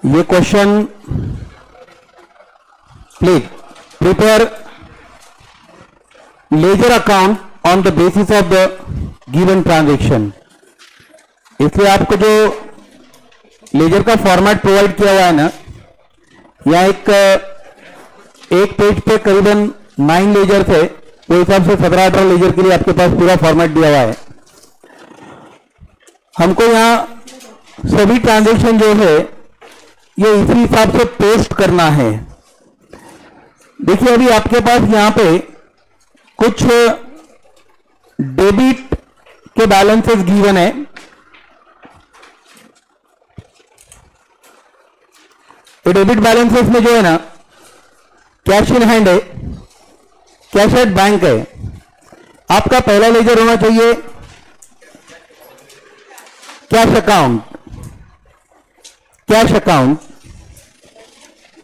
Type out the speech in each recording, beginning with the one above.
ये question please prepare ledger account on the basis of the given transaction. इसलिए आपको जो लेजर का फॉर्मेट प्रोवाइड किया हुआ है ना, यहाँ एक पेज पे करीबन 9 लेजर थे, वो हिसाब से 17-18 लेजर के लिए आपके पास पूरा फॉर्मेट दिया हुआ है। हमको यहाँ सभी ट्रांजैक्शन जो है ये इसी हिसाब से पोस्ट करना है। देखिए अभी आपके पास यहाँ पे कुछ डेबिट के बैलेंसेस गिवन है। ये डेबिट बैलेंसेस में जो है ना, कैश इन हैंड है, कैश एट बैंक है। आपका पहला लेजर होना चाहिए कैश अकाउंट। कैश अकाउंट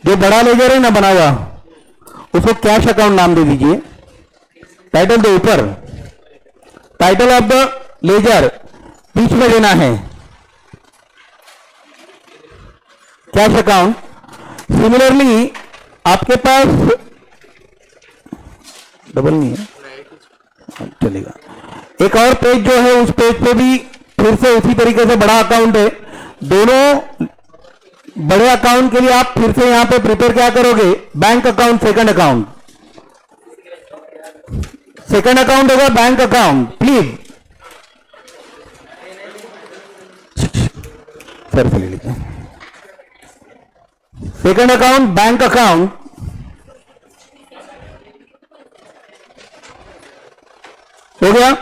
जो बड़ा लेजर है ना बना हुआ, उसको कैश अकाउंट नाम दे दीजिए। टाइटल दो ऊपर, टाइटल ऑफ द लेजर बीच में देना है कैश अकाउंट। सिमिलरली आपके पास डबल नहीं है, चलेगा। एक और पेज जो है उस पेज पे भी फिर से उसी तरीके से बड़ा अकाउंट है। दोनों बड़े अकाउंट के लिए आप फिर से यहां पे प्रिपेयर क्या करोगे, bank account, second account. Second account होगा बैंक अकाउंट। प्लीज सर से ले लीजिए। Second account bank account. हो गया,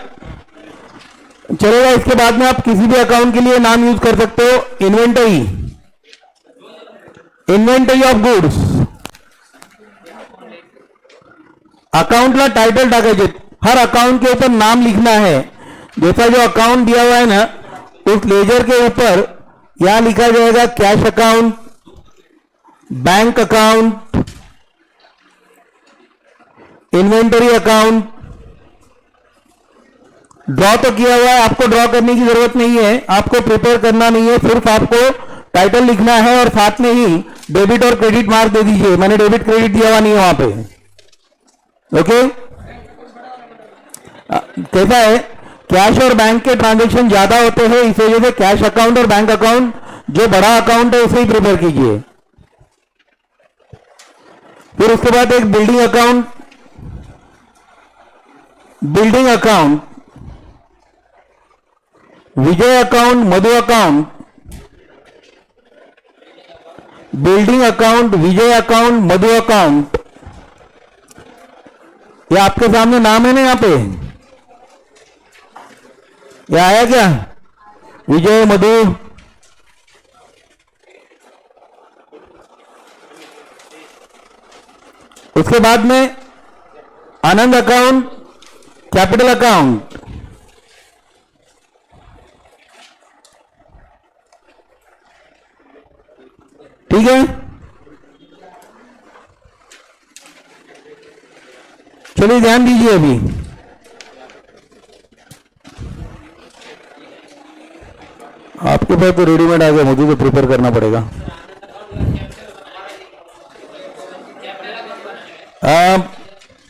चलेगा। इसके बाद में आप किसी भी अकाउंट के लिए नाम यूज कर सकते हो। Inventory, inventory of goods. अकाउंटला टाइटल टाकायचे, हर अकाउंट के ऊपर नाम लिखना है। जैसा जो अकाउंट दिया हुआ है ना, उस लेजर के ऊपर यहां लिखा जाएगा cash account, bank account, inventory account. Draw तो किया हुआ है, आपको ड्रॉ करने की जरूरत नहीं है, आपको प्रिपेयर करना नहीं है। सिर्फ आपको टाइटल लिखना है और साथ में ही डेबिट और क्रेडिट मार्क दे दीजिए। मैंने डेबिट क्रेडिट दिया हुआ नहीं है वहां पे। ओके, कैसा है, कैश और बैंक के ट्रांजैक्शन ज्यादा होते हैं, इस वजह से कैश अकाउंट और बैंक अकाउंट जो बड़ा अकाउंट है उसे ही प्रिपेयर कीजिए। फिर उसके बाद एक building account, building account, Vijay account, Madhu account, building account, Vijay account, Madhu account. ये आपके सामने नाम है ना यहां पे, ये आया क्या, विजय, मधु। उसके बाद में आनंद अकाउंट, कैपिटल अकाउंट। ठीक है, चलिए ध्यान दीजिए। अभी आपके पास तो रेडीमेड आ गया, मुझे तो प्रिपेयर करना पड़ेगा।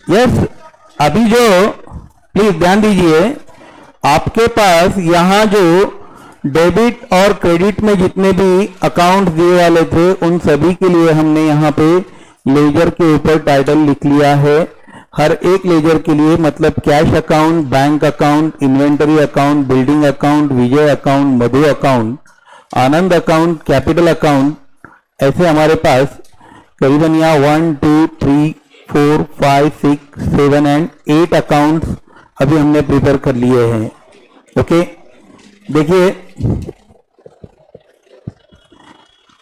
यस, अभी जो प्लीज ध्यान दीजिए, आपके पास यहां जो डेबिट और क्रेडिट में जितने भी अकाउंट दिए वाले थे, उन सभी के लिए हमने यहाँ पे लेजर के ऊपर टाइटल लिख लिया है। हर एक लेजर के लिए, मतलब cash account, bank account, inventory account, building account, Vijay account, Madhu account, Anand account, capital account, ऐसे हमारे पास करीबन यहाँ 1 2 3 4 5 6 7 एंड 8 अकाउंट्स अभी हमने प्रिपेयर कर लिए हैं। ओके, देखिए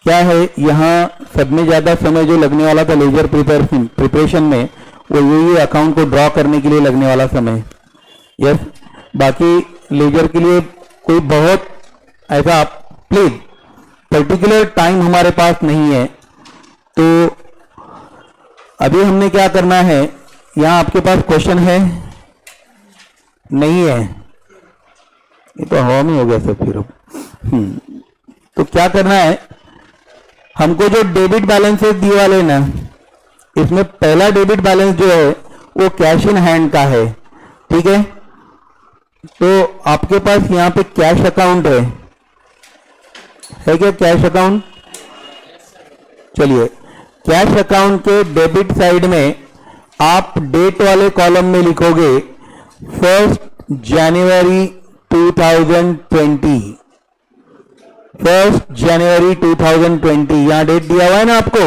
क्या है, यहाँ सब में ज्यादा समय जो लगने वाला था लेजर प्रिपरेशन में, वो यही अकाउंट को ड्रॉ करने के लिए लगने वाला समय। यस, बाकी लेजर के लिए कोई बहुत ऐसा प्लीज पर्टिकुलर टाइम हमारे पास नहीं है। तो अभी हमने क्या करना है, यहाँ आपके पास क्वेश्चन है नहीं है, ये तो हवा में हो गया सब फिर। तो क्या करना है, हमको जो डेबिट बैलेंसेस दिए वाले ना, इसमें पहला डेबिट बैलेंस जो है वो कैश इन हैंड का है, ठीक है। तो आपके पास यहाँ पे कैश अकाउंट है क्या कैश अकाउंट? चलिए, कैश अकाउंट के डेबिट साइड में आप डेट वाले कॉलम में लिखोगे 1 जनवरी 2020, 1 जनवरी 2020, यहां डेट दिया हुआ है ना आपको,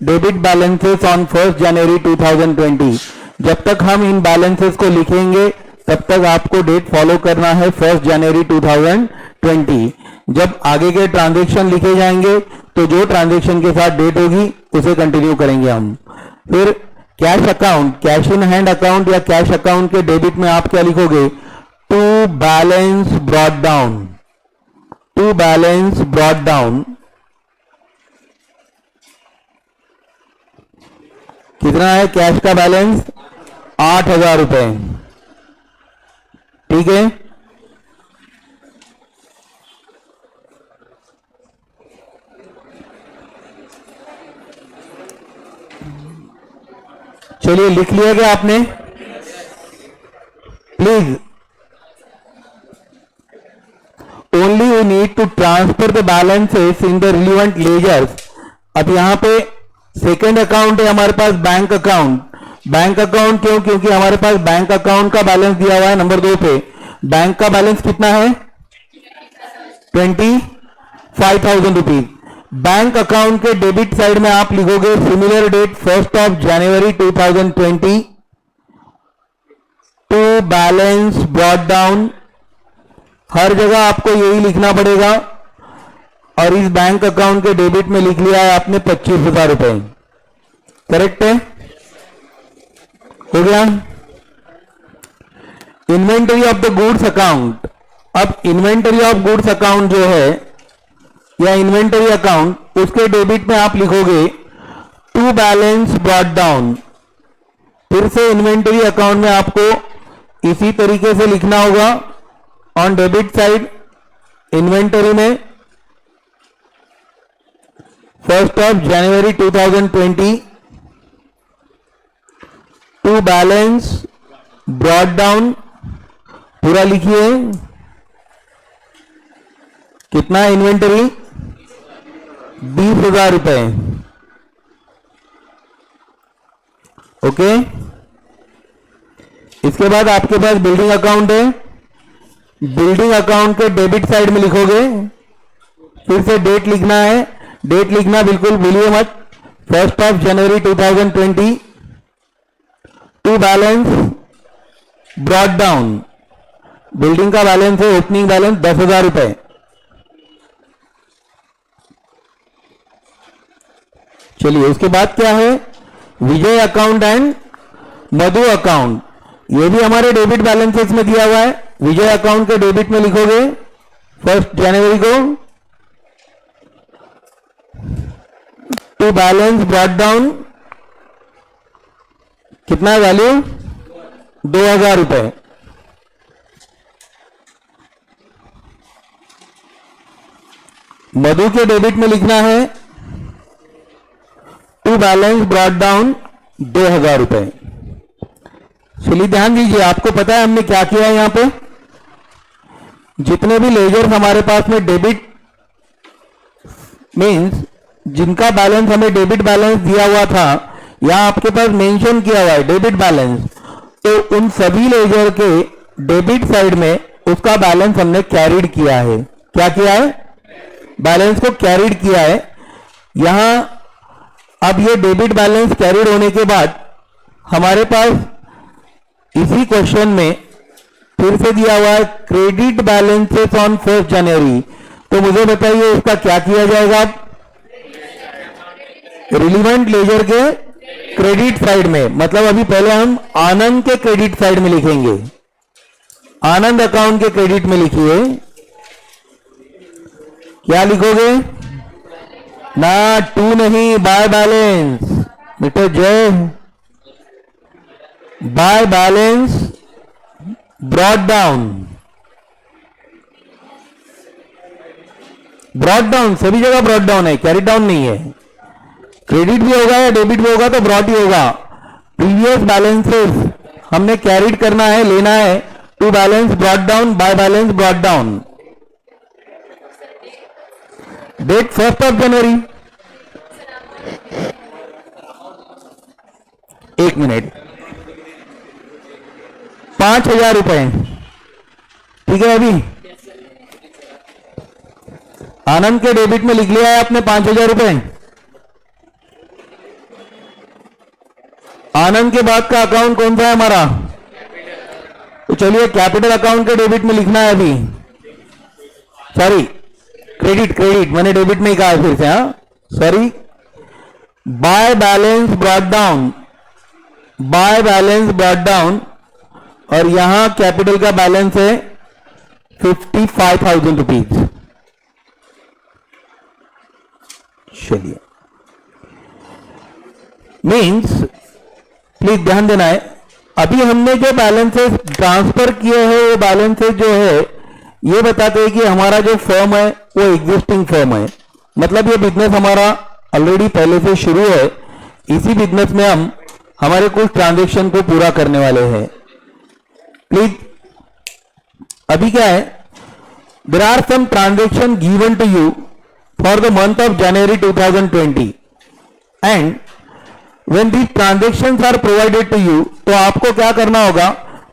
डेबिट बैलेंसेस ऑन 1 जनवरी 2020। जब तक हम इन बैलेंसेस को लिखेंगे तब तक आपको डेट फॉलो करना है 1 जनवरी 2020। जब आगे के ट्रांजैक्शन लिखे जाएंगे तो जो ट्रांजैक्शन के साथ डेट होगी उसे कंटिन्यू करेंगे हम। फिर cash account, cash in hand account या कैश अकाउंट के डेबिट में आप क्या लिखोगे? To balance brought down, to balance brought down. कितना है कैश का बैलेंस? 8,000 रुपए, ठीक है। चलिए, लिख लिया क्या आपने? Please, only you need to transfer the balances in the relevant ledgers. अब यहां पे सेकेंड अकाउंट है हमारे पास बैंक अकाउंट। बैंक अकाउंट क्यों? क्योंकि हमारे पास बैंक अकाउंट का बैलेंस दिया हुआ है नंबर 2 पे। बैंक का बैलेंस कितना है? 25,000 रुपीज। बैंक अकाउंट के डेबिट साइड में आप लिखोगे similar date 1 January 2020 to balance brought down. हर जगह आपको यही लिखना पड़ेगा। और इस बैंक अकाउंट के डेबिट में लिख लिया है आपने 25,000 रुपए, करेक्ट है? हो गया। Inventory of the goods account. अब इन्वेंटरी ऑफ गुड्स अकाउंट जो है या इन्वेंटरी अकाउंट, उसके डेबिट में आप लिखोगे टू बैलेंस ब्रॉट डाउन। फिर से इन्वेंटरी अकाउंट में आपको इसी तरीके से लिखना होगा। ऑन डेबिट साइड इन्वेंटरी में 1 जनवरी 2020 टू बैलेंस ब्रॉट डाउन, पूरा लिखिए। कितना इन्वेंटरी? 20,000 रुपए, ओके। इसके बाद आपके पास बिल्डिंग अकाउंट है। बिल्डिंग अकाउंट के डेबिट साइड में लिखोगे, फिर से डेट लिखना है। डेट लिखना बिल्कुल भूलिए मत, 1 जनवरी 2020 to balance brought down. Building का बैलेंस है, ओपनिंग बैलेंस 10,000 रुपए। चलिए, उसके बाद क्या है? Vijay account and Madhu account. ये भी हमारे डेबिट बैलेंसेस में दिया हुआ है। विजय अकाउंट के डेबिट में लिखोगे 1 जनवरी को टू बैलेंस ब्रॉट डाउन। कितना वैल्यू? 2,000 रुपए। मधु के डेबिट में लिखना है टू बैलेंस ब्रॉट डाउन 2,000 रुपए। चलिए ध्यान दीजिए, आपको पता है हमने क्या किया है यहां पे? जितने भी लेजर्स हमारे पास में डेबिट मींस जिनका बैलेंस हमें डेबिट बैलेंस दिया हुआ था, यहां आपके पास मेंशन किया हुआ है डेबिट बैलेंस। तो उन सभी लेजर के डेबिट साइड में उसका बैलेंस हमने कैरिड किया है। क्या किया है? बैलेंस को कैरिड किया है। यहां अब ये डेबिट बैलेंस कैरिड होने के बाद हमारे पास इसी क्वेश्चन में फिर से दिया हुआ है क्रेडिट बैलेंसेस ऑन 1 जनवरी। तो मुझे बताइए इसका क्या किया जाएगा? रिलीवेंट लेजर के क्रेडिट साइड में, मतलब अभी पहले हम आनंद के क्रेडिट साइड में लिखेंगे। आनंद अकाउंट के क्रेडिट में लिखिए। क्या लिखोगे? ना टू नहीं, बाय बैलेंस। बेटे जय, by balance brought down. Brought down, सभी जगह ब्रॉड डाउन है, कैरी डाउन नहीं है। क्रेडिट भी होगा या डेबिट भी होगा तो ब्रॉड ही होगा। प्रीवियस बैलेंसेस हमने कैरिड करना है, लेना है, to balance brought down by balance brought down. Date 1 जनवरी, एक मिनट, 5,000 रुपए, ठीक है। अभी आनंद के डेबिट में लिख लिया है आपने 5,000 रुपए। आनंद के बाद का अकाउंट कौन सा है हमारा? तो चलिए कैपिटल अकाउंट के डेबिट में लिखना है अभी, सॉरी क्रेडिट, मैंने डेबिट में ही कहा फिर से, हाँ sorry. By balance brought down, और यहां कैपिटल का बैलेंस है 55,000 रुपीज। चलिए, मीन्स प्लीज ध्यान देना है, अभी हमने जो बैलेंसेस ट्रांसफर किए हैं वो बैलेंसेस जो है ये बताते हैं कि हमारा जो फर्म है वो एग्जिस्टिंग फर्म है, मतलब ये बिजनेस हमारा ऑलरेडी पहले से शुरू है। इसी बिजनेस में हम हमारे कुछ ट्रांजैक्शन को पूरा करने वाले हैं। प्लीज अभी क्या है, there are some transaction given to you for the month of January 2020 and when these transactions are provided to you, तो आपको क्या करना होगा,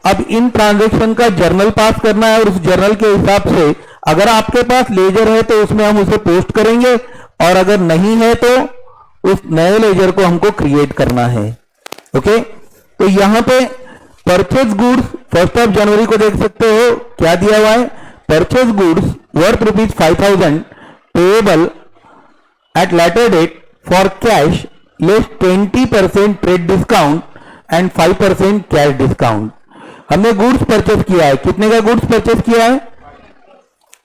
अब इन ट्रांजैक्शन का जर्नल पास करना है, और उस जर्नल के हिसाब से अगर आपके पास लेजर है तो उसमें हम उसे पोस्ट करेंगे, और अगर नहीं है तो उस नए लेजर को हमको क्रिएट करना है। ओके, तो यहां पे परचेज गुड्स 1 जनवरी को देख सकते हो क्या दिया हुआ है, purchase goods worth ₹5,000 payable at later date for cash less 20% trade discount and 5% cash discount. हमने गुड्स परचेज किया है, कितने का गुड्स परचेज किया है?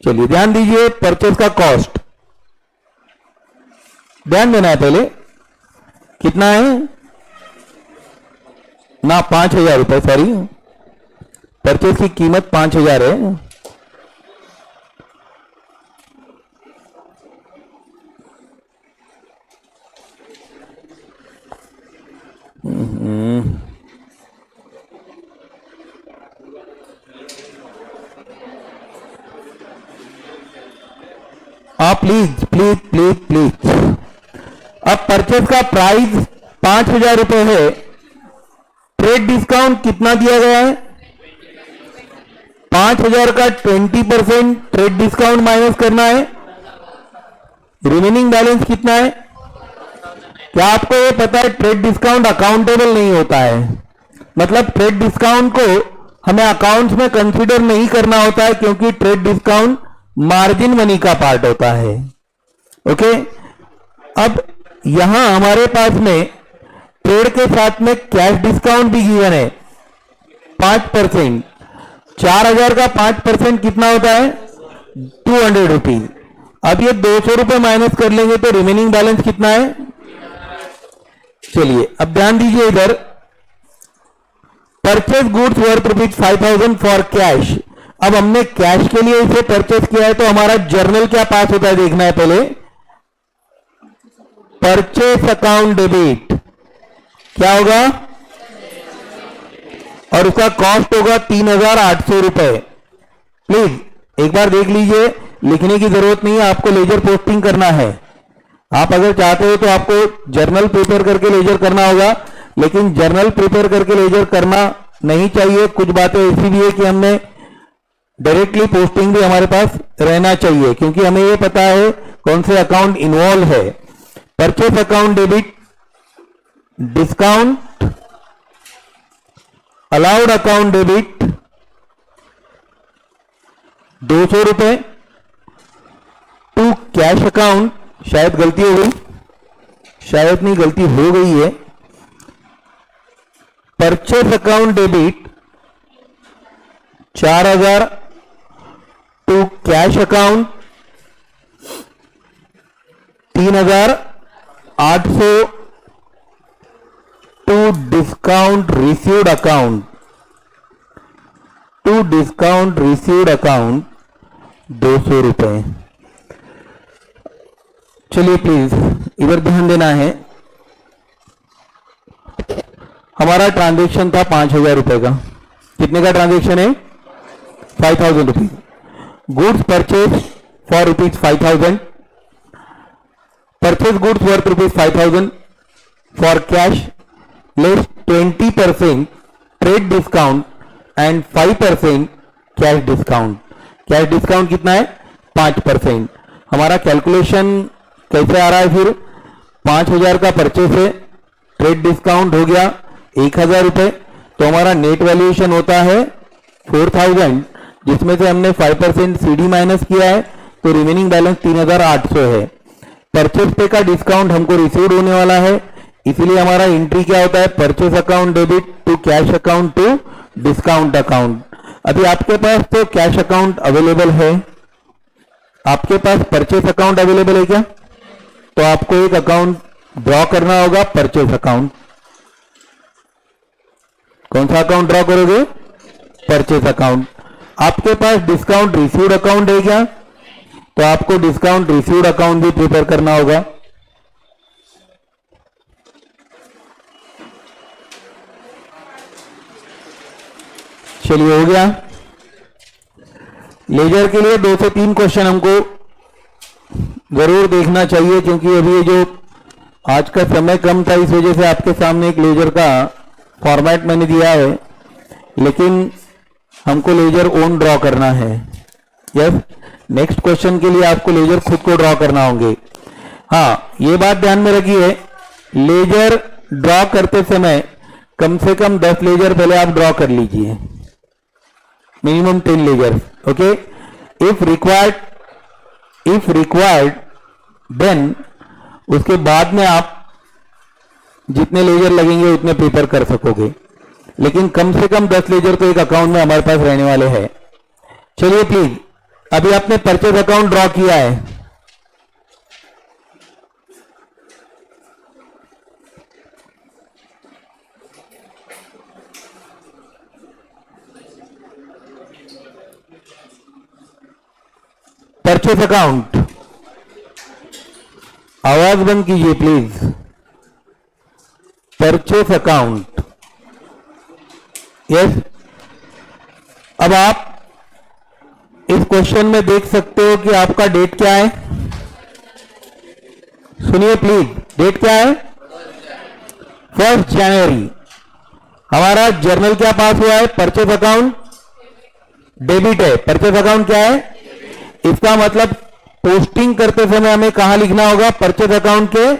चलिए ध्यान दीजिए, परचेज का कॉस्ट ध्यान देना है पहले, कितना है ना, 5,000 रुपए, सॉरी परचेज की कीमत 5,000 है। प्लीज प्लीज प्लीज प्लीज, अब परचेज का प्राइस 5,000 रुपए है, ट्रेड डिस्काउंट कितना दिया गया है? 5,000 का 20% ट्रेड डिस्काउंट माइनस करना है, रिमेनिंग बैलेंस कितना है? क्या आपको ये पता है ट्रेड डिस्काउंट अकाउंटेबल नहीं होता है, मतलब ट्रेड डिस्काउंट को हमें अकाउंट्स में कंसीडर नहीं करना होता है, क्योंकि ट्रेड डिस्काउंट मार्जिन मनी का पार्ट होता है। ओके, अब यहां हमारे पास में ट्रेड के साथ में कैश डिस्काउंट भी गिवन है 5%। 4,000 का 5% कितना होता है? 200 रुपीज। अब ये 200 रुपए माइनस कर लेंगे तो रिमेनिंग बैलेंस कितना है? चलिए अब ध्यान दीजिए इधर, purchase goods worth ₹5,000 for cash. अब हमने कैश के लिए इसे परचेज किया है, तो हमारा जर्नल क्या पास होता है देखना है पहले, परचेज अकाउंट डेबिट क्या होगा, और उसका कॉस्ट होगा 3,800 रुपए। प्लीज एक बार देख लीजिए, लिखने की जरूरत नहीं है, आपको लेजर पोस्टिंग करना है। आप अगर चाहते हो तो आपको जर्नल प्रिपेयर करके लेजर करना होगा, लेकिन जर्नल प्रिपेयर करके लेजर करना नहीं चाहिए। कुछ बातें ऐसी भी है कि हमने डायरेक्टली पोस्टिंग भी हमारे पास रहना चाहिए, क्योंकि हमें ये पता है कौन से अकाउंट इन्वॉल्व है। Purchase account debit, discount, allowed account debit 200 रुपए, टू कैश अकाउंट, शायद गलती हो गई, शायद नहीं गलती हो गई है, purchase account debit 4,000, to cash account 3,800, to discount received account, to discount received account 200 रुपए। चलिए प्लीज इधर ध्यान देना है। हमारा ट्रांजेक्शन था 5,000 रुपए का। कितने का ट्रांजेक्शन है? 5,000 rupees. Goods purchase for ₹5,000, purchase goods worth ₹5,000 for cash less 20% trade discount and 5% cash discount. Cash discount कितना है? 5%। हमारा कैलकुलेशन कैसे आ रहा है फिर? 5,000 का परचेस है, ट्रेड डिस्काउंट हो गया 1,000 रुपए, तो हमारा नेट वैल्यूएशन होता है 4,000, जिसमें से हमने 5% सीडी माइनस किया है, तो रिमेनिंग बैलेंस 3,800 है। परचेस पे का डिस्काउंट हमको रिसीव होने वाला है, इसीलिए हमारा एंट्री क्या होता है? Purchase account debit to cash account to discount account. अभी आपके पास तो कैश अकाउंट अवेलेबल है, आपके पास परचेस अकाउंट अवेलेबल है क्या? तो आपको एक अकाउंट ड्रॉ करना होगा, परचेस अकाउंट। कौन सा अकाउंट ड्रॉ करोगे? Purchase account. आपके पास डिस्काउंट रिसीव्ड अकाउंट है क्या? तो आपको डिस्काउंट रिसीव्ड अकाउंट भी प्रिपेयर करना होगा। चलिए हो गया। लेजर के लिए 2 से 3 क्वेश्चन हमको जरूर देखना चाहिए, क्योंकि अभी ये जो आज का समय कम था, इस वजह से आपके सामने एक लेजर का फॉर्मेट मैंने दिया है, लेकिन हमको लेजर ओन ड्रॉ करना है। यस, नेक्स्ट क्वेश्चन के लिए आपको लेजर खुद को ड्रॉ करना होंगे। हाँ, ये बात ध्यान में रखिए, लेजर ड्रॉ करते समय कम से कम 10 लेजर पहले आप ड्रॉ कर लीजिए, minimum 10 ledger. Okay, if required then उसके बाद में आप जितने लेजर लगेंगे उतने प्रिपेयर कर सकोगे, लेकिन कम से कम 10 लेजर तो एक अकाउंट में हमारे पास रहने वाले हैं। चलिए प्लीज, अभी आपने परचेज अकाउंट ड्रॉ किया है, परचेज अकाउंट, आवाज बंद कीजिए प्लीज। Purchase account, yes. अब आप इस क्वेश्चन में देख सकते हो कि आपका डेट क्या है। सुनिए प्लीज, डेट क्या है? 1 जनवरी। हमारा जर्नल क्या पास हुआ है? परचेज अकाउंट डेबिट है। परचेज अकाउंट क्या है? इसका मतलब पोस्टिंग करते समय हमें कहां लिखना होगा? परचेज अकाउंट के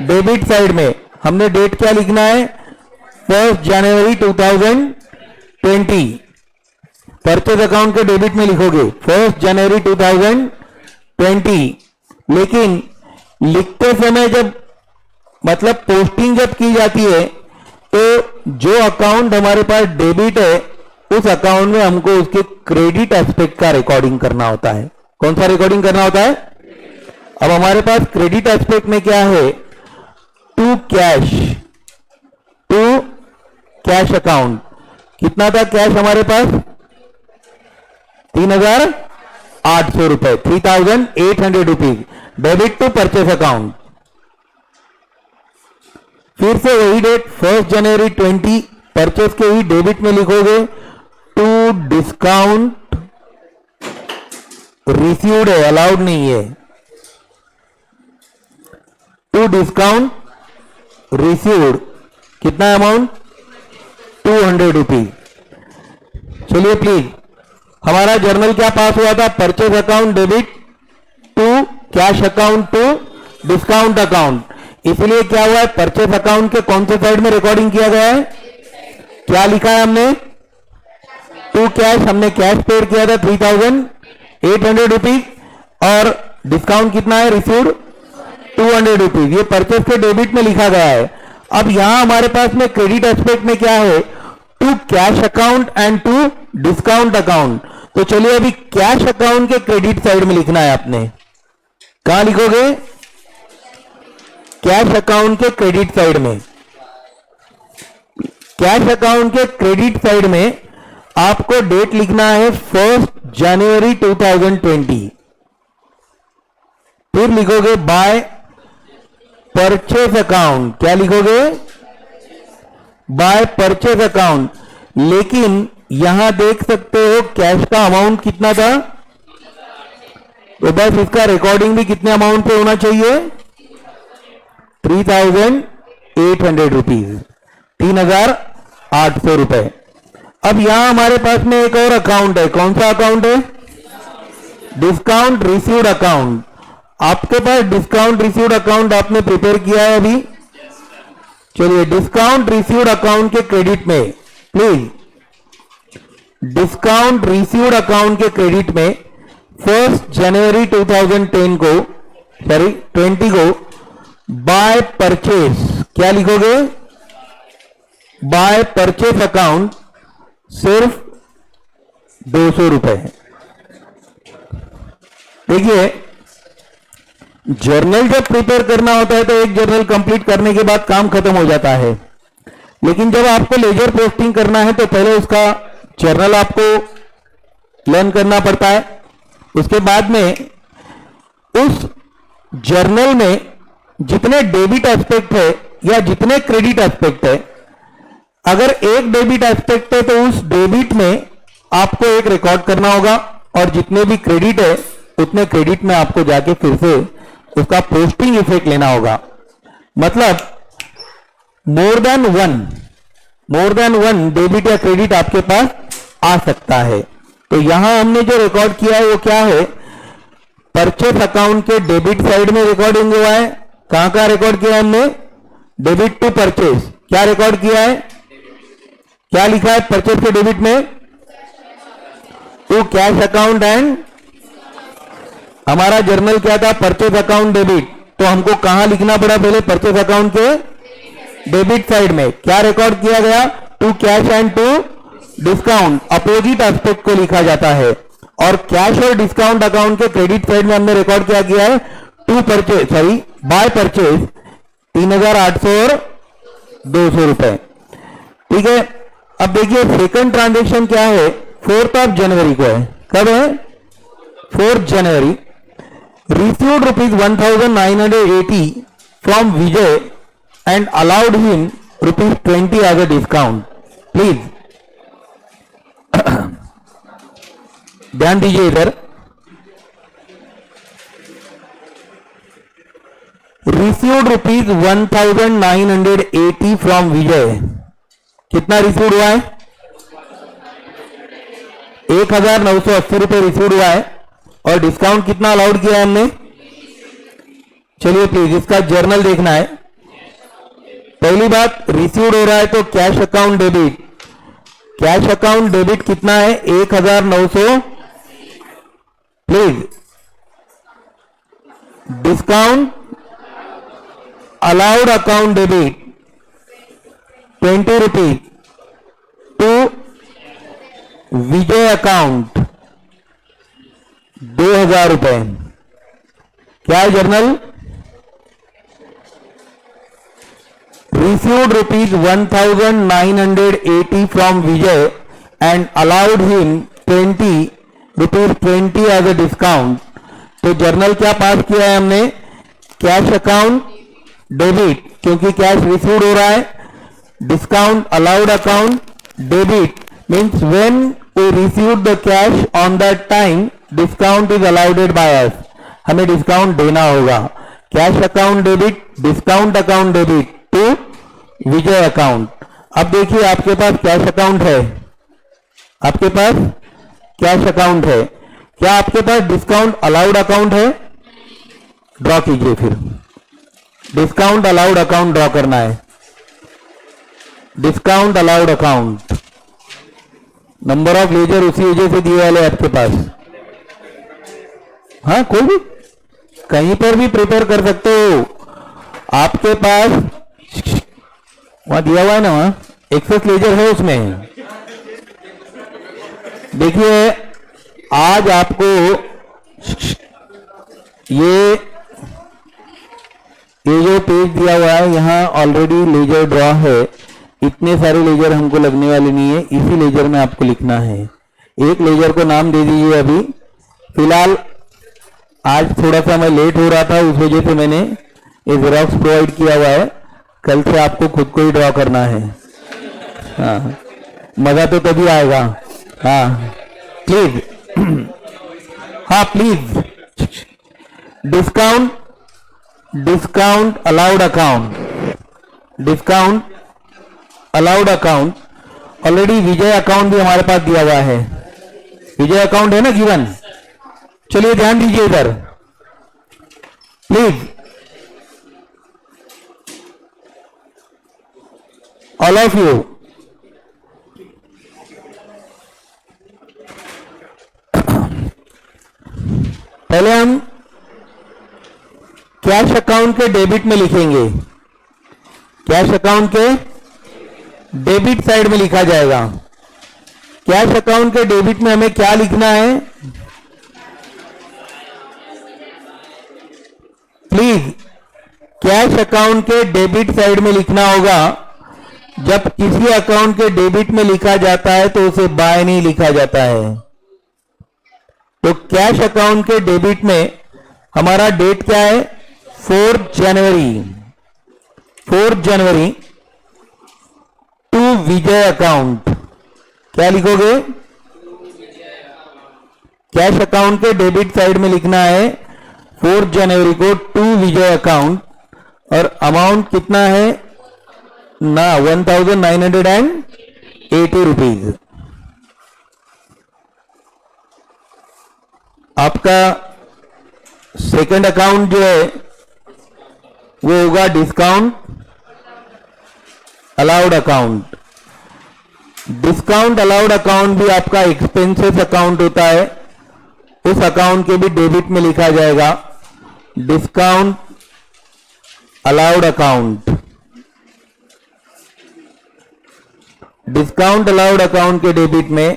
डेबिट साइड में। हमने डेट क्या लिखना है? 1 जनवरी 2020। परचेज अकाउंट के डेबिट में लिखोगे 1 जनवरी 2020। लेकिन लिखते समय जब मतलब पोस्टिंग जब की जाती है, तो जो अकाउंट हमारे पास डेबिट है उस अकाउंट में हमको उसके क्रेडिट एस्पेक्ट का रिकॉर्डिंग करना होता है। कौन सा रिकॉर्डिंग करना होता है? अब हमारे पास क्रेडिट एस्पेक्ट में क्या है? To cash account. कितना था कैश हमारे पास? 3,800 रुपए, 3,800 rupees debit to purchase account. फिर से वही डेट 1 जनवरी 20, परचेस के ही डेबिट में लिखोगे टू डिस्काउंट रिसीव्ड है, अलाउड नहीं है। टू डिस्काउंट रिसीव्ड कितना अमाउंट? 200 रुपीज। चलिए प्लीज, हमारा जर्नल क्या पास हुआ था? Purchase account debit to cash account to discount account. इसलिए क्या हुआ है? परचेज अकाउंट के कौन से साइड में रिकॉर्डिंग किया गया है? क्या लिखा है हमने? टू कैश, हमने कैश पेड किया था 3,800 रुपीज, और डिस्काउंट कितना है? Received 200 rupees. ये परचेज के डेबिट में लिखा गया है। अब यहां हमारे पास में क्रेडिट एस्पेक्ट में क्या है? To cash account and to discount account. तो चलिए अभी कैश अकाउंट के क्रेडिट साइड में लिखना है आपने। कहां लिखोगे? कैश अकाउंट के क्रेडिट साइड में। कैश अकाउंट के क्रेडिट साइड में आपको डेट लिखना है 1 जनवरी 2020। फिर लिखोगे बाय परचेज अकाउंट। क्या लिखोगे? By purchase account. लेकिन यहां देख सकते हो कैश का अमाउंट कितना था, तो बस इसका रिकॉर्डिंग भी कितने अमाउंट पे होना चाहिए? 3,800 रुपीज, 3,800 रुपए। अब यहां हमारे पास में एक और अकाउंट है। कौन सा अकाउंट है? Discount received account. आपके पास डिस्काउंट रिसीव्ड अकाउंट आपने प्रिपेयर किया है अभी? चलिए, डिस्काउंट रिसीव्ड अकाउंट के क्रेडिट में प्लीज, डिस्काउंट रिसीव्ड अकाउंट के क्रेडिट में 1 जनवरी 2010 को, सॉरी 20 को बाय परचेज, क्या लिखोगे? बाय परचेज अकाउंट सिर्फ 200 रुपए। देखिए, जर्नल जब प्रिपेयर करना होता है तो एक जर्नल कंप्लीट करने के बाद काम खत्म हो जाता है, लेकिन जब आपको लेजर पोस्टिंग करना है तो पहले उसका जर्नल आपको लर्न करना पड़ता है। उसके बाद में उस जर्नल में जितने डेबिट एस्पेक्ट है या जितने क्रेडिट एस्पेक्ट है, अगर एक डेबिट एस्पेक्ट है तो उस डेबिट में आपको एक रिकॉर्ड करना होगा, और जितने भी क्रेडिट है उतने क्रेडिट में आपको जाके फिर से उसका पोस्टिंग इफेक्ट लेना होगा। मतलब मोर देन वन डेबिट या क्रेडिट आपके पास आ सकता है। तो यहां हमने जो रिकॉर्ड किया है वो क्या है? परचेस अकाउंट के डेबिट साइड में रिकॉर्डिंग हुआ है। कहां कहां रिकॉर्ड किया है हमने? Debit to purchase. क्या रिकॉर्ड किया है? क्या लिखा है परचेस के डेबिट में? टू कैश अकाउंट एंड, हमारा जर्नल क्या था? Purchase account debit. तो हमको कहां लिखना पड़ा? पहले परचेज अकाउंट के डेबिट साइड में क्या रिकॉर्ड किया गया? To cash and to discount. Opposite aspect को लिखा जाता है। और कैश और डिस्काउंट अकाउंट के क्रेडिट साइड में हमने रिकॉर्ड क्या किया है? To purchase, sorry by purchase 3,800 और 200 रुपए। ठीक है। अब देखिए सेकंड ट्रांजेक्शन क्या है? 4 जनवरी को है। कब है? 4 जनवरी। Received rupees 1,980 from Vijay and allowed him rupees 20 as a discount. Please ध्यान दीजिए इधर। Received rupees 1,980 from Vijay। कितना रिसीव हुआ है? 1,980 रुपए रिसीव हुआ है। और डिस्काउंट कितना अलाउड किया है हमने? चलिए प्लीज इसका जर्नल देखना है। पहली बात, रिसीव्ड हो रहा है तो cash account debit. Cash account debit कितना है? 1,900। Please discount allowed account debit 20 rupees to Vijay account 2,000 रुपए। क्या है journal? Received rupees 1,980 from Vijay and allowed him 20 rupees 20 as a discount. तो जर्नल क्या पास किया है हमने? कैश अकाउंट डेबिट, क्योंकि कैश रिसीव्ड हो रहा है। Discount allowed account debit means when we received the cash on that time discount is allowed by us. हमें डिस्काउंट देना होगा। Cash account debit, discount account debit to Vijay account. अब देखिए आपके पास कैश अकाउंट है, आपके पास कैश अकाउंट है। क्या आपके पास डिस्काउंट अलाउड अकाउंट है? ड्रॉ कीजिए। फिर डिस्काउंट अलाउड अकाउंट ड्रॉ करना है। Discount allowed account, number of ledger उसी वजह से दिए वाले आपके पास। हाँ, कोई भी कहीं पर भी प्रिपेयर कर सकते हो। आपके पास वहां दिया हुआ है ना, वहां एक्सेस लेजर है उसमें। देखिए आज आपको ये जो पेज दिया हुआ है यहां ऑलरेडी लेजर ड्रॉ है। इतने सारे लेजर हमको लगने वाले नहीं है, इसी लेजर में आपको लिखना है। एक लेजर को नाम दे दीजिए। अभी फिलहाल आज थोड़ा सा मैं लेट हो रहा था, उस वजह से मैंने ये जेरॉक्स प्रोवाइड किया हुआ है। कल से आपको खुद को ही ड्रॉ करना है। हाँ, मजा तो तभी आएगा। हाँ प्लीज, हाँ please, discount, discount allowed account, discount allowed account. Already Vijay account भी हमारे पास दिया हुआ है। विजय अकाउंट है ना गिवन। चलिए ध्यान दीजिए इधर प्लीज, ऑल ऑफ यू। पहले हम कैश अकाउंट के डेबिट में लिखेंगे। कैश अकाउंट के डेबिट साइड में लिखा जाएगा। कैश अकाउंट के डेबिट में हमें क्या लिखना है? प्लीज, कैश अकाउंट के डेबिट साइड में लिखना होगा। जब किसी अकाउंट के डेबिट में लिखा जाता है तो उसे बाय नहीं लिखा जाता है। तो कैश अकाउंट के डेबिट में हमारा डेट क्या है? 4 जनवरी। 4 जनवरी टू विजय अकाउंट। क्या लिखोगे? कैश अकाउंट के डेबिट साइड में लिखना है 4 जनवरी को टू विजय अकाउंट, और अमाउंट कितना है ना? 1980 रुपीज। आपका सेकंड अकाउंट जो है वो होगा discount allowed account. Discount allowed account भी आपका एक्सपेंसेस अकाउंट होता है। उस अकाउंट के भी डेबिट में लिखा जाएगा discount allowed account. Discount allowed account के डेबिट में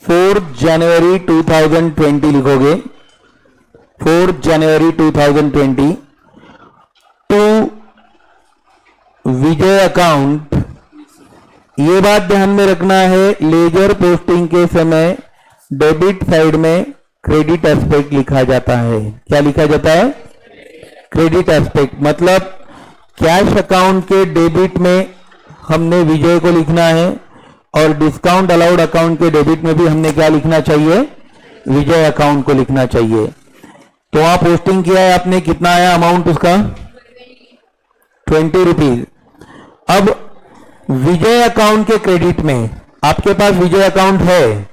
4 जनवरी 2020 लिखोगे। 4 जनवरी 2020 टू विजय अकाउंट। ये बात ध्यान में रखना है, लेजर पोस्टिंग के समय डेबिट साइड में क्रेडिट एस्पेक्ट लिखा जाता है। क्या लिखा जाता है? Credit aspect. मतलब कैश अकाउंट के डेबिट में हमने विजय को लिखना है, और डिस्काउंट अलाउड अकाउंट के डेबिट में भी हमने क्या लिखना चाहिए? विजय अकाउंट को लिखना चाहिए। तो वहां पोस्टिंग किया है आपने, कितना आया अमाउंट उसका? 20 रुपीज। अब विजय अकाउंट के क्रेडिट में, आपके पास विजय अकाउंट है,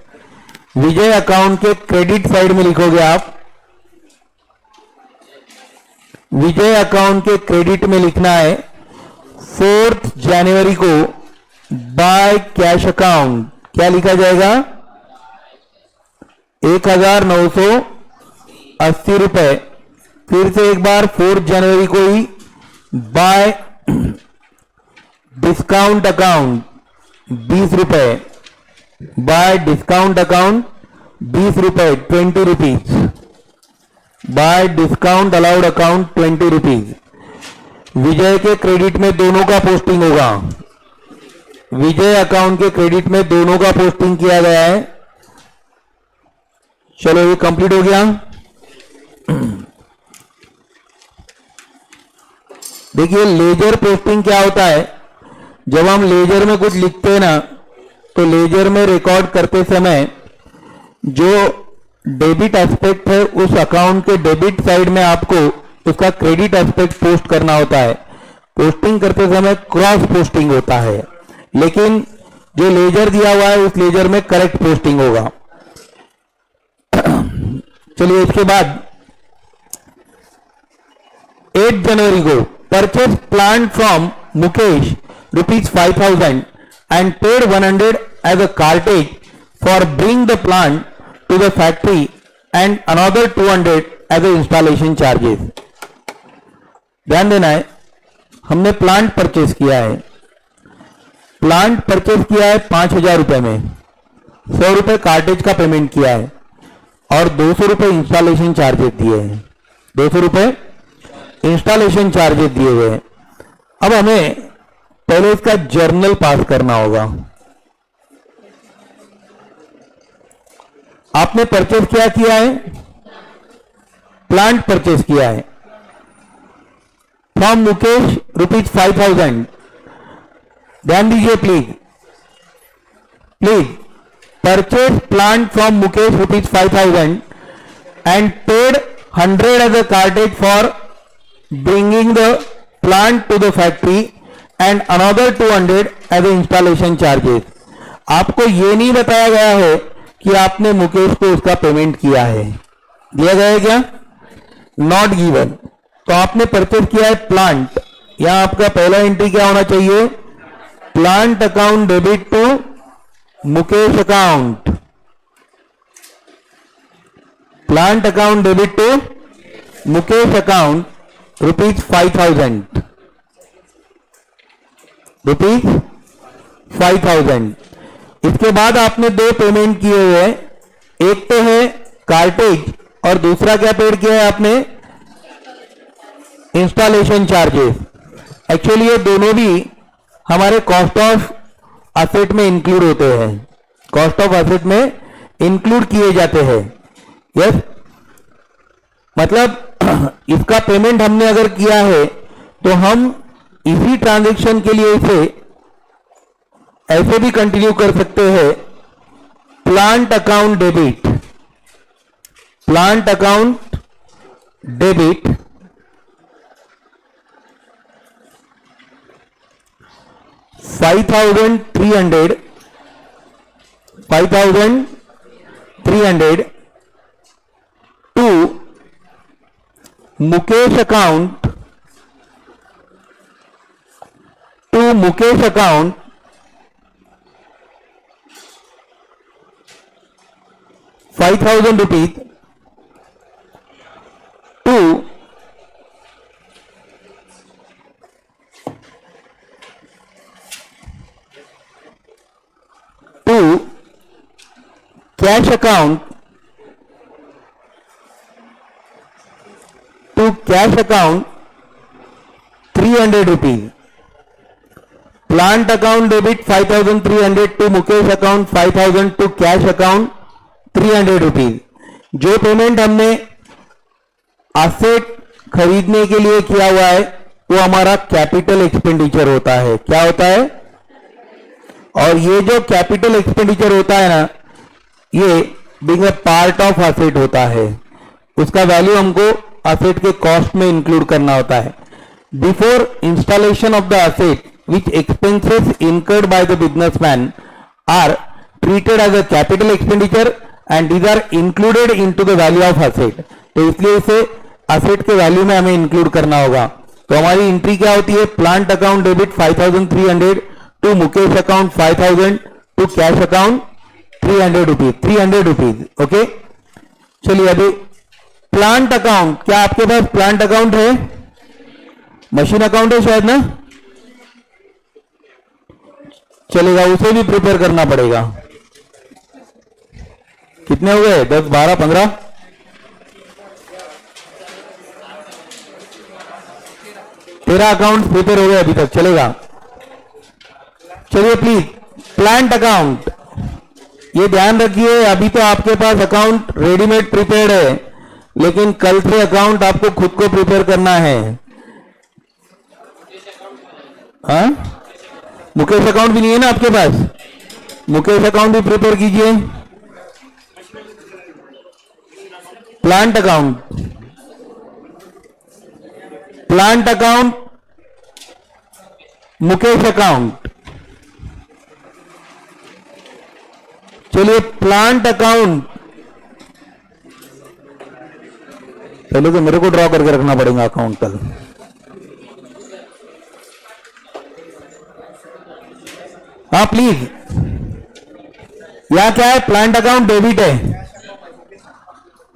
विजय अकाउंट के क्रेडिट साइड में लिखोगे आप, विजय अकाउंट के क्रेडिट में लिखना है 4 जनवरी को बाय कैश अकाउंट। क्या लिखा जाएगा? 1980 रुपए। फिर से एक बार 4 जनवरी को ही बाय डिस्काउंट अकाउंट 20 रुपए। बाय डिस्काउंट अकाउंट 20 रुपए, 20 rupees. By discount allowed account 20 rupees. Vijay के क्रेडिट में दोनों का पोस्टिंग होगा। विजय अकाउंट के क्रेडिट में दोनों का पोस्टिंग किया गया है। चलो ये कंप्लीट हो गया। देखिए लेजर पोस्टिंग क्या होता है? जब हम लेजर में कुछ लिखते हैं ना, तो लेजर में रिकॉर्ड करते समय जो डेबिट एस्पेक्ट है उस अकाउंट के डेबिट साइड में आपको उसका क्रेडिट एस्पेक्ट पोस्ट करना होता है। पोस्टिंग करते समय क्रॉस पोस्टिंग होता है, लेकिन जो लेजर दिया हुआ है उस लेजर में करेक्ट पोस्टिंग होगा। चलिए इसके बाद 8 जनवरी को purchase plant from Mukesh ₹5,000 and paid 100 as a cartage for bring the plant to the factory and another 200 as a installation charges। ध्यान देना है, हमने प्लांट परचेज किया है। प्लांट परचेज किया है 5,000 रुपए में, 100 रुपए कार्टेज का पेमेंट किया है और 200 रुपए इंस्टॉलेशन चार्जेस दिए हैं। 200 रुपए इंस्टॉलेशन चार्जेस दिए हुए हैं। अब हमें पहले इसका जर्नल पास करना होगा। आपने परचेज क्या किया है? प्लांट परचेज किया है फ्रॉम मुकेश ₹5,000। ध्यान दीजिए please, purchase plant from Mukesh ₹5,000 and paid 100 as a cartage for bringing the plant to the factory and another 200 as a installation charges। आपको ये नहीं बताया गया है कि आपने मुकेश को उसका पेमेंट किया है, दिया गया है क्या? Not given. तो आपने परचेज किया है प्लांट, यहां आपका पहला एंट्री क्या होना चाहिए? Plant account debit to Mukesh account, plant account debit to Mukesh account ₹5,000, ₹5,000। इसके बाद आपने दो पेमेंट किए हुए हैं, एक तो है कार्टेज और दूसरा क्या पेड किया है आपने? Installation charges. एक्चुअली ये दोनों भी हमारे कॉस्ट ऑफ एसेट में इंक्लूड होते हैं, कॉस्ट ऑफ एसेट में इंक्लूड किए जाते हैं। यस, मतलब इसका पेमेंट हमने अगर किया है तो हम इसी ट्रांजैक्शन के लिए इसे ऐसे भी कंटिन्यू कर सकते हैं, plant account debit, plant account debit $5,300 to Mukesh account, ₹5,000 to cash account, ₹300। Plant account debit 5,300 to Mukesh account 5,000 to cash account ₹300। जो पेमेंट हमने एसेट खरीदने के लिए किया हुआ है वो हमारा कैपिटल एक्सपेंडिचर होता है। क्या होता है? और ये जो कैपिटल एक्सपेंडिचर होता है ना, ये being a part of asset होता है, उसका वैल्यू हमको एसेट के कॉस्ट में इंक्लूड करना होता है। Before installation of the asset which expenses incurred by the businessman are treated as a capital expenditure and these are included into the value of asset। तो इसलिए इसे एसेट के वैल्यू में हमें इंक्लूड करना होगा। तो हमारी एंट्री क्या होती है? Plant account debit 5,300 to Mukesh account 5,000 to cash account ₹300। Okay, चलिए अभी प्लांट अकाउंट, क्या आपके पास प्लांट अकाउंट है? मशीन अकाउंट है शायद ना, चलेगा, उसे भी प्रिपेयर करना पड़ेगा। कितने हो गए? 10, 12, 15, 13 अकाउंट प्रिपेयर हो गए अभी तक, चलेगा। चलिए प्लीज, प्लांट अकाउंट, ये ध्यान रखिए, अभी तो आपके पास अकाउंट रेडीमेड प्रिपेयर्ड है, लेकिन कल से अकाउंट आपको खुद को प्रिपेयर करना है। हाँ, मुकेश अकाउंट भी नहीं है ना आपके पास? मुकेश अकाउंट भी प्रिपेयर कीजिए। Plant account, Mukesh account. चलिए प्लांट अकाउंट पहले तो मेरे को ड्रॉ करके रखना पड़ेगा अकाउंट कल। हाँ प्लीज, यहां क्या है? प्लांट अकाउंट डेबिट है,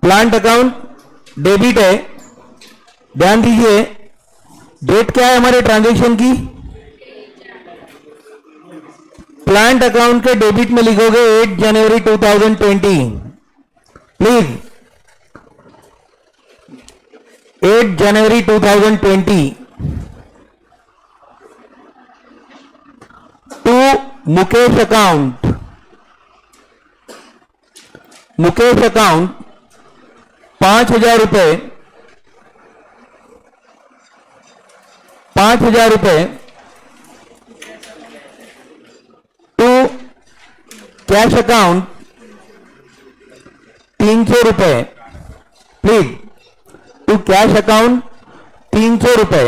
प्लांट अकाउंट डेबिट है। ध्यान दीजिए, डेट क्या है हमारे ट्रांजैक्शन की? प्लांट अकाउंट के डेबिट में लिखोगे 8 जनवरी 2020। प्लीज, 8 जनवरी 2020 टू मुकेश अकाउंट, 5,000 रुपए 5,000 रुपए टू कैश अकाउंट 300 रुपए, प्लीज, टू कैश अकाउंट 300 रुपए।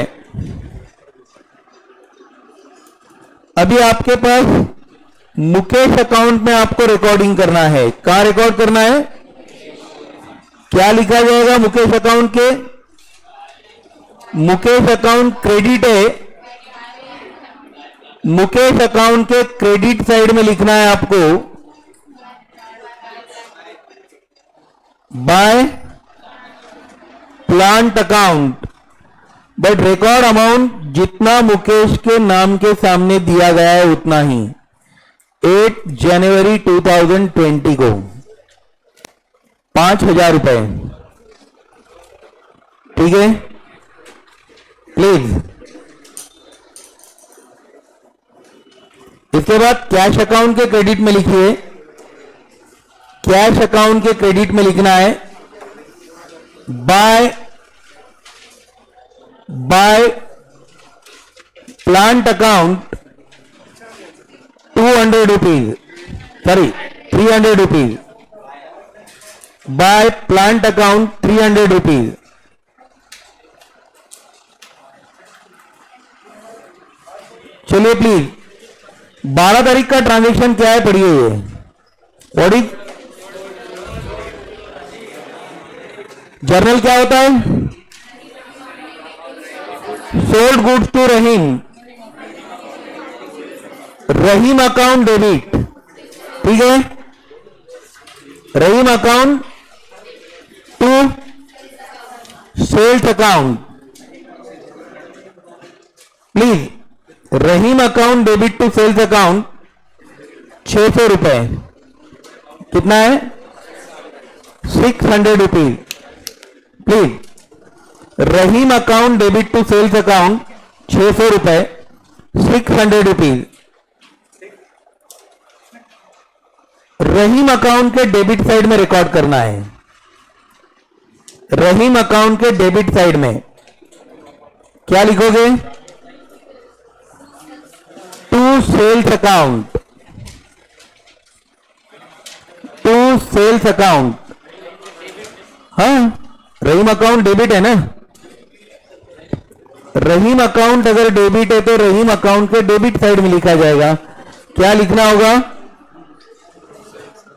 अभी आपके पास मुकेश अकाउंट में आपको रिकॉर्डिंग करना है। कहां रिकॉर्ड करना है? क्या लिखा जाएगा मुकेश अकाउंट के? मुकेश अकाउंट क्रेडिट है, मुकेश अकाउंट के क्रेडिट साइड में लिखना है आपको by plant account, but record amount जितना मुकेश के नाम के सामने दिया गया है उतना ही। 8 जनवरी 2020 को 5,000 रुपए, ठीक है, प्लीज। इसके बाद कैश अकाउंट के क्रेडिट में लिखिए, कैश अकाउंट के क्रेडिट में लिखना है by plant account 200 rupees, sorry 300 rupees, by plant account 300 rupees. चलिए प्लीज, 12 तारीख का ट्रांजैक्शन क्या है पढ़िए। ये व्हाट इज जर्नल क्या होता है? Sold goods to Rahim, Rahim account debit, ठीक है, Rahim account to sales account, please, Rahim account debit to sales account 600 रुपए, कितना है? 600 rupees, please, Rahim account debit to sales account 600 रुपए, 600 रुपीज। रहीम अकाउंट के डेबिट साइड में रिकॉर्ड करना है। रहीम अकाउंट के डेबिट साइड में क्या लिखोगे? To sales account, to sales account, हाँ, रहीम अकाउंट डेबिट है ना। रहीम अकाउंट अगर डेबिट है तो रहीम अकाउंट के डेबिट साइड में लिखा जाएगा। क्या लिखना होगा?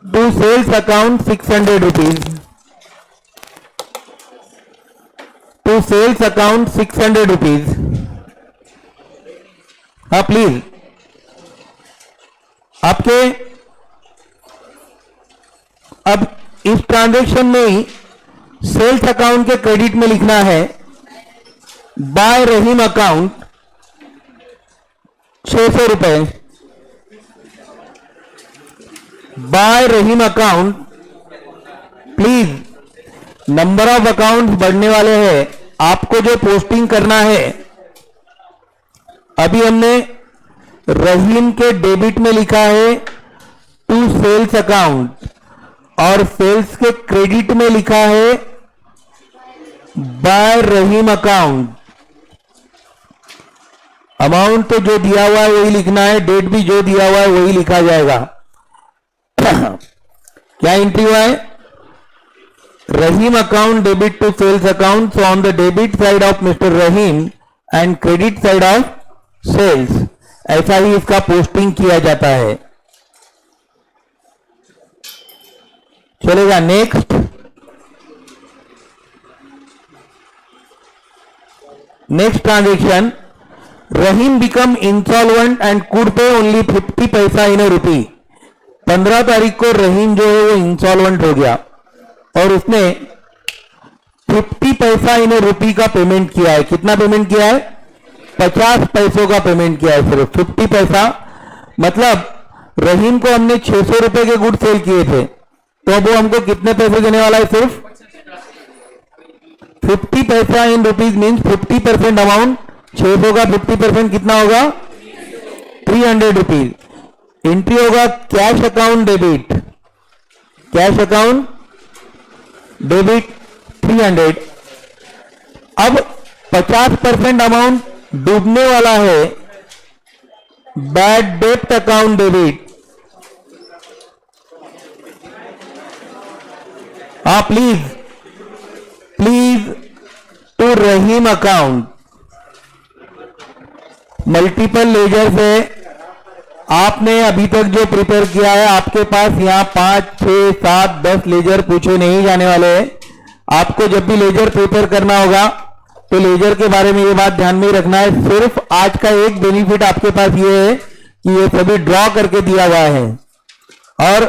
To sales account 600 rupees, to sales account 600 rupees, हाँ प्लीज। आपके अब इस ट्रांजैक्शन में ही सेल्स अकाउंट के क्रेडिट में लिखना है बाय रहीम अकाउंट 600 रुपए, by Rahim account, please, number of accounts बढ़ने वाले हैं, आपको जो पोस्टिंग करना है, अभी हमने रहीम के डेबिट में लिखा है टू सेल्स अकाउंट और सेल्स के क्रेडिट में लिखा है बाय रहीम अकाउंट। अमाउंट तो जो दिया हुआ है वही लिखना है, डेट भी जो दिया हुआ है वही लिखा जाएगा। क्या एंट्री हुआ है? Rahim account debit to sales account, so on the debit side of mister Rahim and credit side of sales, ऐसा ही इसका पोस्टिंग किया जाता है। चलेगा next. Next transaction, Rahim become insolvent and could pay only 50 paisa इन ए रुपी। 15 तारीख को रहीम जो है वो इंसॉल्वेंट हो गया और उसने 50 पैसा इन ए रुपी का पेमेंट किया है। कितना पेमेंट किया है? 50 पैसों का पेमेंट किया है, सिर्फ 50 पैसा। मतलब रहीम को हमने 600 रुपए के गुड सेल किए थे, तो अब वो हमको कितने पैसे देने वाला है? सिर्फ 50 paisa in rupees means 50% amount. 600 का 50% कितना होगा? 300 रुपीज। एंट्री होगा cash account debit, cash account debit 300। अब 50% अमाउंट डूबने वाला है बैड डेब्ट account debit. Please to Rahim account. Multiple ledger से आपने अभी तक जो प्रिपेयर किया है, आपके पास यहां 5, 6, 7, 10 लेजर पूछे नहीं जाने वाले हैं। आपको जब भी लेजर प्रिपेयर करना होगा तो लेजर के बारे में ये बात ध्यान में रखना है। सिर्फ आज का एक बेनिफिट आपके पास ये है कि ये सभी ड्रॉ करके दिया हुआ है, और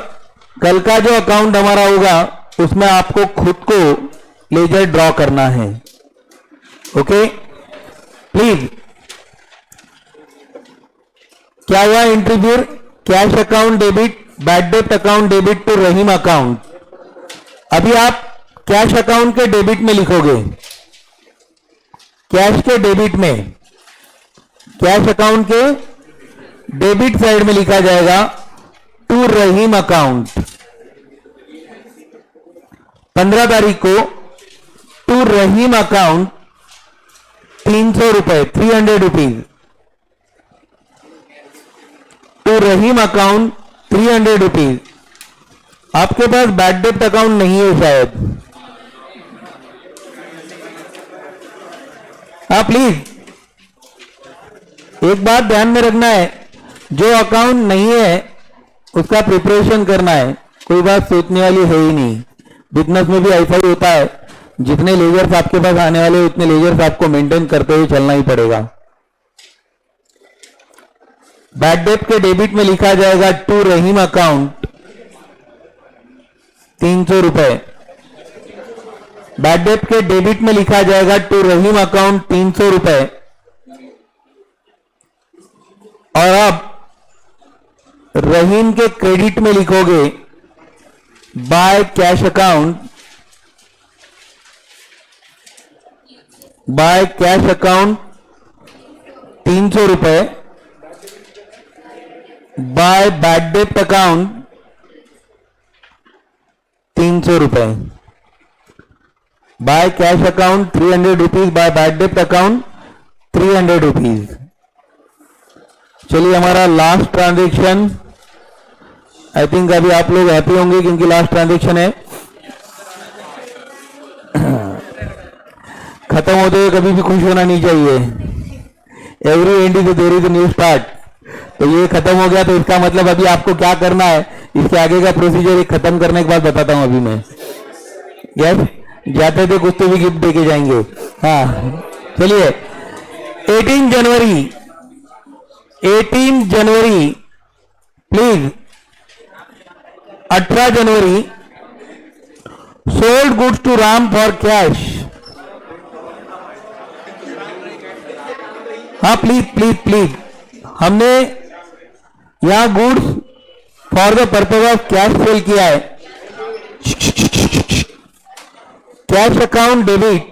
कल का जो अकाउंट हमारा होगा उसमें आपको खुद को लेजर ड्रॉ करना है। Okay, please. क्या हुआ interviewer? Cash account debit, bad डेब्ट account debit to Rahim account. अभी आप कैश अकाउंट के डेबिट में लिखोगे, कैश के डेबिट में, कैश अकाउंट के डेबिट साइड में लिखा जाएगा टू रहीम अकाउंट। 15 तारीख को टू रहीम अकाउंट 300 रुपए, 300 rupees. To Rahim account 300 rupees. आपके पास बैड डेब्ट अकाउंट नहीं है शायद। प्लीज एक बात ध्यान में रखना है, जो अकाउंट नहीं है उसका प्रिपरेशन करना है। कोई बात सोचने वाली है ही नहीं। बिजनेस में भी ऐसा ही होता है, जितने लेजर्स आपके पास आने वाले उतने लेजर्स आपको मेंटेन करते हुए चलना ही पड़ेगा। बैड डेब्ट के डेबिट में लिखा जाएगा टू रहीम अकाउंट 300 रुपए। बैड डेब्ट के डेबिट में लिखा जाएगा टू रहीम अकाउंट 300 रुपए। और अब रहीम के क्रेडिट में लिखोगे by cash account, by cash account 300 रुपए, बाय बैड डेब्ट अकाउंट 300 रुपए। By cash account 300 rupees, by bad डेब्ट अकाउंट 300 रुपीज। चलिए हमारा लास्ट ट्रांजैक्शन, आई थिंक अभी आप लोग हैप्पी होंगे क्योंकि लास्ट ट्रांजैक्शन है। खत्म होते हुए कभी भी खुश होना नहीं चाहिए। Every end is there is a new start. तो ये खत्म हो गया तो इसका मतलब अभी आपको क्या करना है, इसके आगे का प्रोसीजर खत्म करने के बाद बताता हूं अभी मैं। यस, जाते थे कुछ तो भी गिफ्ट देके जाएंगे। हाँ चलिए, 18 January please, 18 January sold goods to Ram for cash. हाँ प्लीज हमने यहां goods for the purpose of cash sale किया है। Cash account debit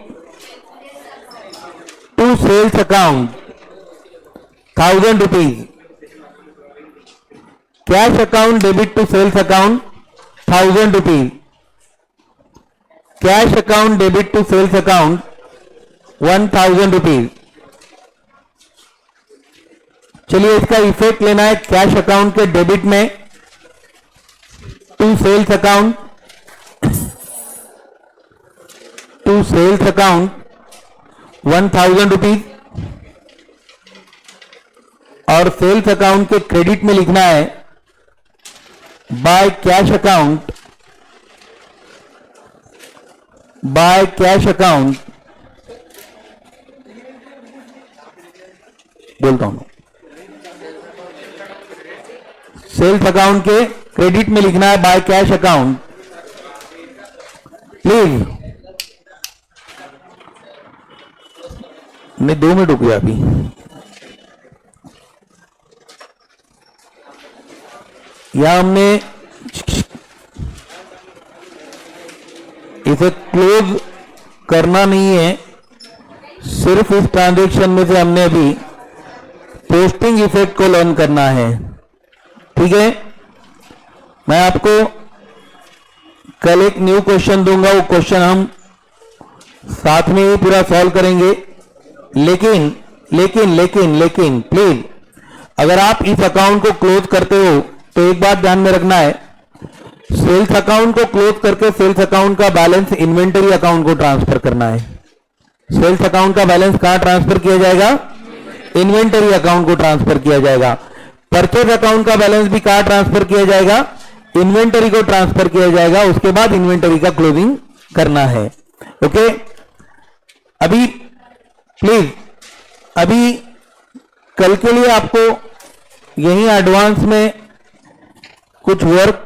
to sales account 1000 rupees. Cash account debit to sales account 1000 rupees. Cash account debit to sales account 1000 rupees. चलिए इसका effect लेना है cash account के debit में to sales account, to sales account 1000 rupees, और sales account के credit में लिखना है by cash account, by cash account, बोलता हूं सेल्स अकाउंट के क्रेडिट में लिखना है बाय कैश अकाउंट। प्लीज मैं 2 मिनट रुक गया अभी। यहां हमने इसे क्लोज करना नहीं है, सिर्फ इस ट्रांजैक्शन में से हमने अभी पोस्टिंग इफेक्ट को लर्न करना है। ठीक है, मैं आपको कल एक न्यू क्वेश्चन दूंगा, वो क्वेश्चन हम साथ में ही पूरा सॉल्व करेंगे। लेकिन लेकिन लेकिन लेकिन प्लीज, अगर आप इस अकाउंट को क्लोज करते हो तो एक बात ध्यान में रखना है, सेल्स अकाउंट को क्लोज करके सेल्स अकाउंट का बैलेंस इन्वेंटरी अकाउंट को ट्रांसफर करना है। सेल्स अकाउंट का बैलेंस कहां ट्रांसफर किया जाएगा? इन्वेंटरी अकाउंट को ट्रांसफर किया जाएगा। परचेज अकाउंट का बैलेंस भी कहां ट्रांसफर किया जाएगा? इन्वेंटरी को ट्रांसफर किया जाएगा। उसके बाद इन्वेंटरी का क्लोजिंग करना है। ओके, अभी प्लीज, अभी कल के लिए आपको यही एडवांस में कुछ वर्क